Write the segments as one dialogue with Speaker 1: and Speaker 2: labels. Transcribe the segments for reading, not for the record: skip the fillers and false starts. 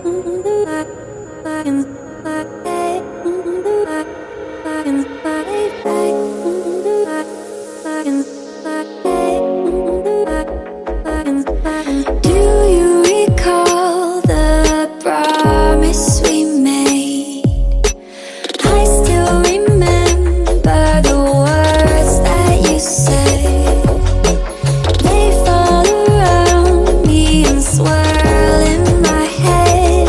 Speaker 1: Do you recall the promise we made? I still remember the words that you said. They fall around me and swirl in my head.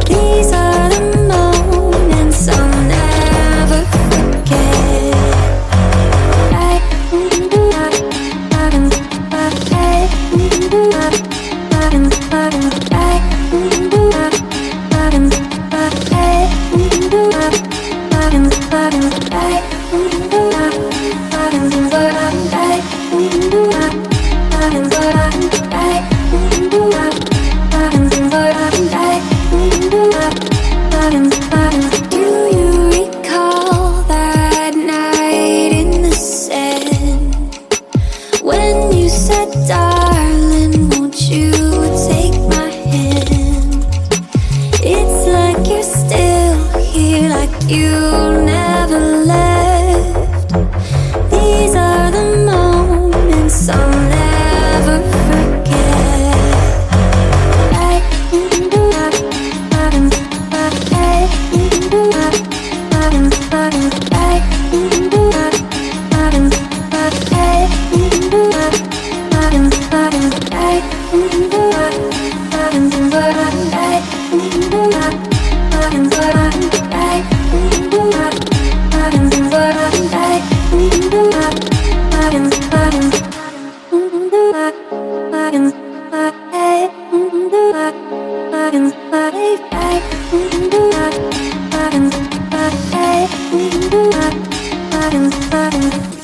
Speaker 1: These are the moments I'll never forget. Do you recall that night in the sand when you said, darling, won't you take my hand? It's like you're still here, like you never left. These are the moments I'll never forget. Bye.